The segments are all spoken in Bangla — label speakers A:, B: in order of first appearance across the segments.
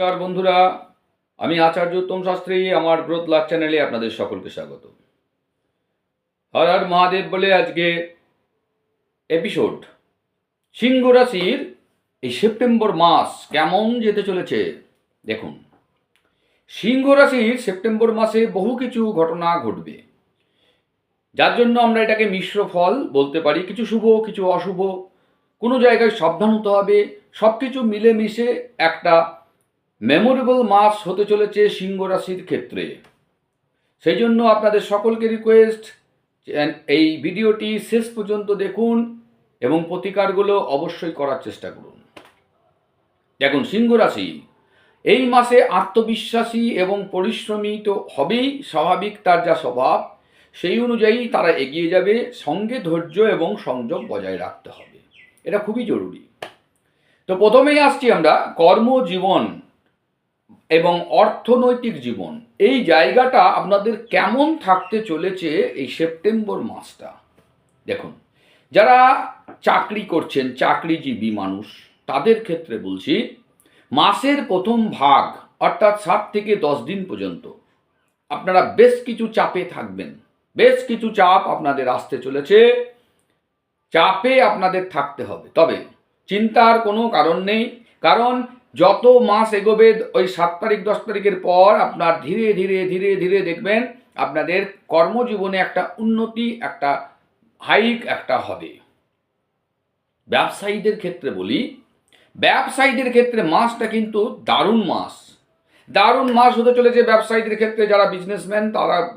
A: নমস্কার বন্ধুরা, আমি আচার্য উত্তম শাস্ত্রী। আমার গ্রোথ লাভ চ্যানেলে আপনাদের সকলকে স্বাগত। হর হর মহাদেব বলে আজকে এপিসোড সিংহ রাশির এই সেপ্টেম্বর মাস কেমন যেতে চলেছে দেখুন। সিংহ রাশির সেপ্টেম্বর মাসে বহু কিছু ঘটনা ঘটবে, যার জন্য আমরা এটাকে মিশ্র ফল বলতে পারি। কিছু শুভ, কিছু অশুভ, কোনো জায়গায় সাবধান হতে হবে। সব কিছু মিলেমিশে একটা মেমোরেবল মাস হতে চলেছে সিংহ রাশির ক্ষেত্রে। সেই জন্য আপনাদের সকলকে রিকোয়েস্ট, এই ভিডিওটি শেষ পর্যন্ত দেখুন এবং প্রতিকারগুলো অবশ্যই করার চেষ্টা করুন। দেখুন, সিংহ রাশি এই মাসে আত্মবিশ্বাসী এবং পরিশ্রমী তো হবেই, স্বাভাবিক তার যা স্বভাব, সেই অনুযায়ী তারা এগিয়ে যাবে। সঙ্গে ধৈর্য এবং সংযম বজায় রাখতে হবে, এটা খুবই জরুরি। তো প্রথমেই আসছি আমরা কর্মজীবন এবং অর্থনৈতিক জীবন। এই জায়গাটা আপনাদের কেমন থাকতে চলেছে এই সেপ্টেম্বর মাসটা দেখুন। যারা চাকরি করছেন, চাকরিজীবী মানুষ, তাদের ক্ষেত্রে বলছি, মাসের প্রথম ভাগ অর্থাৎ 7 থেকে 10 দিন পর্যন্ত আপনারা বেশ কিছু চাপে থাকবেন। বেশ কিছু চাপ আপনাদের আসতে চলেছে, চাপে আপনাদের থাকতে হবে। তবে চিন্তার কোনো কারণ নেই, কারণ যত মাস এগোবে ওই 7 তারিখ 10 তারিখের পর আপনার ধীরে ধীরে ধীরে ধীরে দেখবেন আপনাদের কর্মজীবনে একটা উন্নতি, একটা হাইক একটা হবে। ব্যবসায়ীদের ক্ষেত্রে বলি, ব্যবসায়ীদের ক্ষেত্রে মাসটা কিন্তু দারুণ মাস। দারুণ মাস হতে চলেছে ব্যবসায়ীদের ক্ষেত্রে। যারা বিজনেসম্যান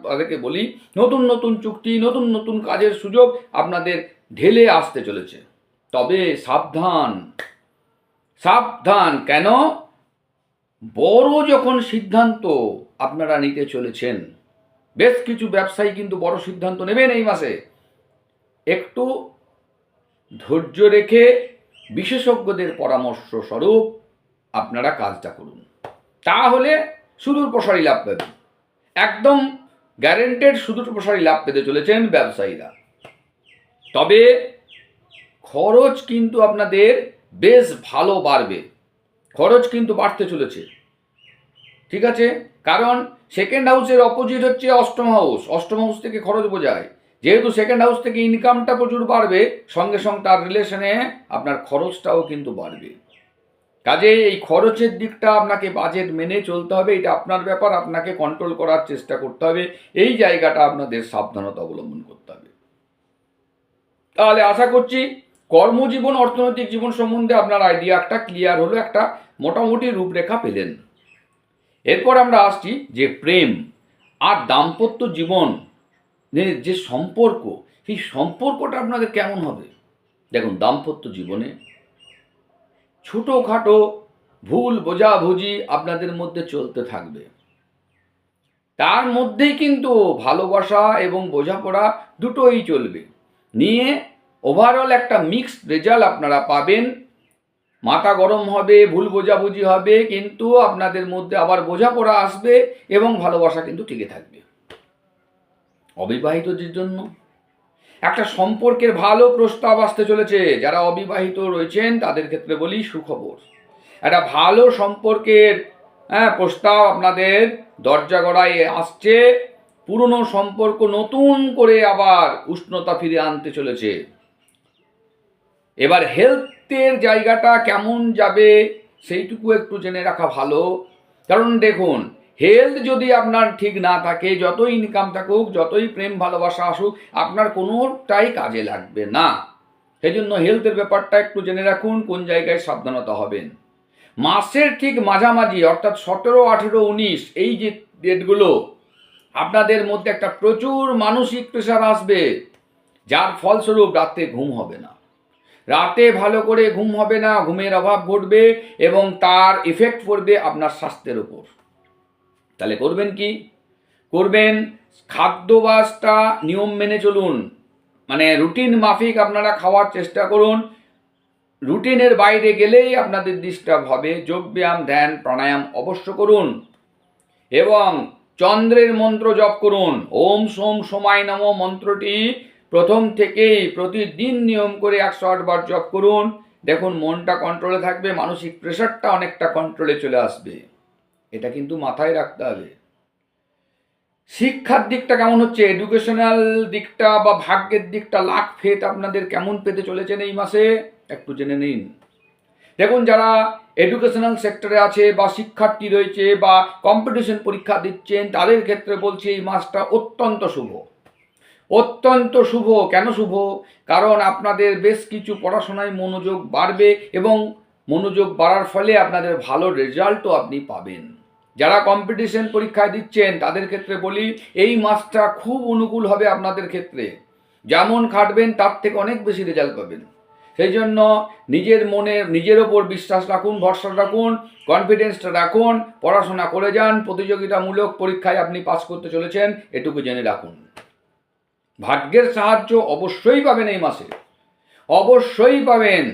A: তাদেরকে বলি, নতুন নতুন চুক্তি, নতুন নতুন কাজের সুযোগ আপনাদের ঢেলে আসতে চলেছে। তবে সাবধান, সাবধান। কেন? বড় যখন সিদ্ধান্ত আপনারা নিতে চলেছেন, বেশ কিছু ব্যবসায়ী কিন্তু বড় সিদ্ধান্ত নেবেন এই মাসে। একটু ধৈর্য রেখে বিশেষজ্ঞদের পরামর্শ স্বরূপ আপনারা কাজটা করুন, তাহলে সুদূর প্রসারী লাভ পাবেন। একদম গ্যারেন্টেড সুদূর প্রসারী লাভ পেতে চলেছেন ব্যবসায়ীরা। তবে খরচ কিন্তু আপনাদের বেশ ভালো বাড়বে, খরচ কিন্তু বাড়তে চলেছে, ঠিক আছে? কারণ সেকেন্ড হাউসের অপোজিট হচ্ছে অষ্টম হাউস। অষ্টম হাউস থেকে খরচ বোঝায়। যেহেতু সেকেন্ড হাউস থেকে ইনকামটা প্রচুর বাড়বে, সঙ্গে সঙ্গে তার রিলেশনে আপনার খরচটাও কিন্তু বাড়বে। কাজে এই খরচের দিকটা আপনাকে বাজেট মেনে চলতে হবে। এটা আপনার ব্যাপার, আপনাকে কন্ট্রোল করার চেষ্টা করতে হবে। এই জায়গাটা আপনাদের সাবধানতা অবলম্বন করতে হবে। তাহলে আশা করছি কর্মজীবন, অর্থনৈতিক জীবন সম্বন্ধে আপনার আইডিয়া একটা ক্লিয়ার হলো, একটা মোটামুটি রূপরেখা পেলেন। এরপর আমরা আসছি যে প্রেম আর দাম্পত্য জীবন যে সম্পর্ক, সেই সম্পর্কটা আপনাদের কেমন হবে। দেখুন, দাম্পত্য জীবনে ছোটোখাটো ভুল বোঝাবুঝি আপনাদের মধ্যে চলতে থাকবে। তার মধ্যেই কিন্তু ভালোবাসা এবং বোঝাপড়া দুটোই চলবে, নিয়ে ওভারঅল একটা মিক্সড রেজাল্ট আপনারা পাবেন। মাথা গরম হবে, ভুল বোঝাবুঝি হবে, কিন্তু আপনাদের মধ্যে আবার বোঝাপড়া আসবে এবং ভালোবাসা কিন্তু টিকে থাকবে। অবিবাহিতদের জন্য একটা সম্পর্কের ভালো প্রস্তাব আসতে চলেছে। যারা অবিবাহিত রয়েছেন তাদের ক্ষেত্রে বলি সুখবর। একটা ভালো সম্পর্কের প্রস্তাব আপনাদের দরজা গড়ায় আসছে। পুরনো সম্পর্ক নতুন করে আবার উষ্ণতা ফিরে আনতে চলেছে। এবার হেলথের জায়গাটা কেমন যাবে সেইটুকু একটু জেনে রাখা ভালো। কারণ দেখুন, হেলথ যদি আপনার ঠিক না থাকে, যতই ইনকাম থাকুক, যতই প্রেম ভালোবাসা আসুক, আপনার কোনোটাই কাজে লাগবে না। সেই জন্য হেলথের ব্যাপারটা একটু জেনে রাখুন, কোন জায়গায় সাবধানতা হবেন। মাসের ঠিক মাঝামাঝি অর্থাৎ 17, 18, 19 এই যে ডেটগুলো, আপনাদের মধ্যে একটা প্রচুর মানসিক প্রেশার আসবে, যার ফলস্বরূপ রাতে ঘুম হবে না। রাতে ভালো করে ঘুম হবে না, ঘুমের অভাব ঘটবে এবং তার ইফেক্ট পড়বে আপনার স্বাস্থ্যের উপর। তাহলে করবেন কি? করবেন খাদ্যাভ্যাসটা নিয়ম মেনে চলুন, মানে রুটিন মাফিক আপনারা খাওয়ার চেষ্টা করুন। রুটিনের বাইরে গেলেই আপনাদের ডিস্টার্ব হবে। যোগব্যায়াম, ধ্যান, প্রাণায়াম অবশ্য করুন এবং চন্দ্রের মন্ত্র জপ করুন। ওম সোম সোমায় নমঃ মন্ত্রটি প্রথম থেকেই প্রতিদিন নিয়ম করে 108 বার জপ করুন। দেখুন মনটা কন্ট্রোলে থাকবে, মানসিক প্রেশারটা অনেকটা কন্ট্রোলে চলে আসবে, এটা কিন্তু মাথায় রাখতে হবে। শিক্ষার দিকটা কেমন হচ্ছে, এডুকেশনাল দিকটা বা ভাগ্যের দিকটা, লাক ফেট আপনাদের কেমন পেতে চলেছেন এই মাসে একটু জেনে নিন। দেখুন যারা এডুকেশনাল সেক্টরে আছে বা শিক্ষার্থী রয়েছে বা কম্পিটিশন পরীক্ষা দিচ্ছেন, তাদের ক্ষেত্রে বলছি এই মাসটা অত্যন্ত শুভ। অত্যন্ত শুভ। কেন শুভ? কারণ আপনাদের বেশ কিছু পড়াশোনায় মনোযোগ বাড়বে এবং মনোযোগ বাড়ার ফলে আপনাদের ভালো রেজাল্টও আপনি পাবেন। যারা কম্পিটিশন পরীক্ষায় দিচ্ছেন তাদের ক্ষেত্রে বলি এই মাসটা খুব অনুকূল হবে আপনাদের ক্ষেত্রে। যেমন খাটবেন তার থেকে অনেক বেশি রেজাল্ট পাবেন। সেই জন্য নিজের ওপর বিশ্বাস রাখুন, ভরসা রাখুন, কনফিডেন্সটা রাখুন, পড়াশোনা করে যান। প্রতিযোগিতামূলক পরীক্ষায় আপনি পাস করতে চলেছেন, এটুকু জেনে রাখুন। ভাগ্যের সাহায্য অবশ্যই পাবেন এই মাসে, অবশ্যই পাবেন।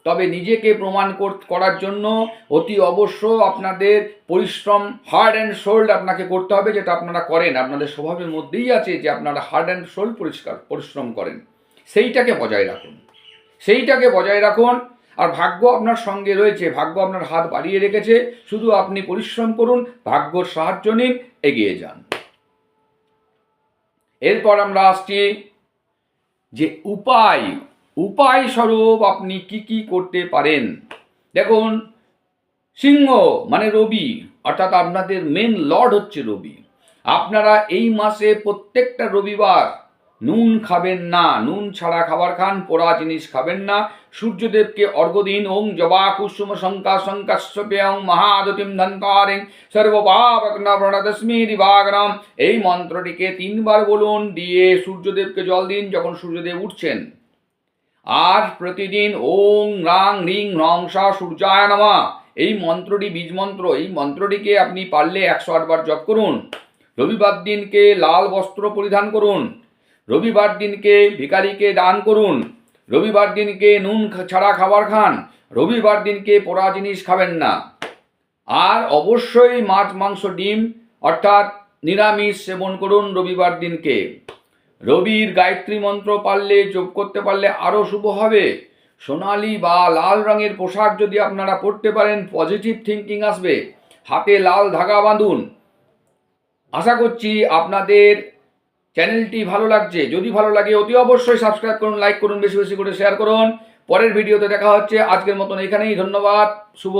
A: তবে নিজেকে প্রমাণ করার জন্য অতি অবশ্য আপনাদের পরিশ্রম হার্ড অ্যান্ড সোল্ড আপনাকে করতে হবে, যেটা আপনারা করেন, আপনাদের স্বভাবের মধ্যেই আছে যে আপনারা হার্ড অ্যান্ড সোল্ড পরিশ্রম করেন। সেইটাকে বজায় রাখুন, সেইটাকে বজায় রাখুন। আর ভাগ্য আপনার সঙ্গে রয়েছে, ভাগ্য আপনার হাত বাড়িয়ে রেখেছে, শুধু আপনি পরিশ্রম করুন, ভাগ্যর সাহায্য নিন, এগিয়ে যান। এরপর আমরা আসছি যে উপায় স্বরূপ আপনি কি কি করতে পারেন। দেখুন সিংহ মানে রবি, অর্থাৎ আপনাদের মেন লর্ড হচ্ছে রবি। আপনারা এই মাসে প্রত্যেকটা রবিবার নুন খাবেন না, নুন ছাড়া খাবার খান, পোড়া জিনিস খাবেন না। সূর্যদেবকে অর্ঘ্য দিন। ওং জবা কুসুম শঙ্কা শঙ্কাশ্বপেয়ং মহাদতিম ধন্তারিং সর্বপাপগ্নপ্রণতস্মি দিবাগরম, এই মন্ত্রটিকে 3 বার বলুন, দিয়ে সূর্যদেবকে জল দিন যখন সূর্যদেব উঠছেন। আর প্রতিদিন ওং রাং রিং রং সা সূর্যায় নমঃ, এই মন্ত্রটি বীজ মন্ত্র, এই মন্ত্রটিকে আপনি পারলে 108 বার জপ করুন। রবিবার দিনকে লাল বস্ত্র পরিধান করুন। রবিবার দিনকে ভিখারিকে দান করুন। রবিবার দিনকে নুন ছাড়া খাবার খান। রবিবার দিনকে পোড়া জিনিস খাবেন না। আর অবশ্যই মাছ মাংস ডিম অর্থাৎ নিরামিষ সেবন করুন রবিবার দিনকে। রবির গায়ত্রী মন্ত্র পারলে, জপ করতে পারলে আরও শুভ হবে। সোনালি বা লাল রঙের পোশাক যদি আপনারা পরতে পারেন, পজিটিভ থিঙ্কিং আসবে। হাতে লাল ধাগা বাঁধুন। আশা করছি আপনাদের চ্যানেলটি ভালো লাগছে। যদি ভালো লাগে অতি অবশ্যই সাবস্ক্রাইব করুন, লাইক করুন, বেশি বেশি করে শেয়ার করুন। পরের ভিডিওতে দেখা হচ্ছে। আজকের মতন এখানেই। ধন্যবাদ। শুভ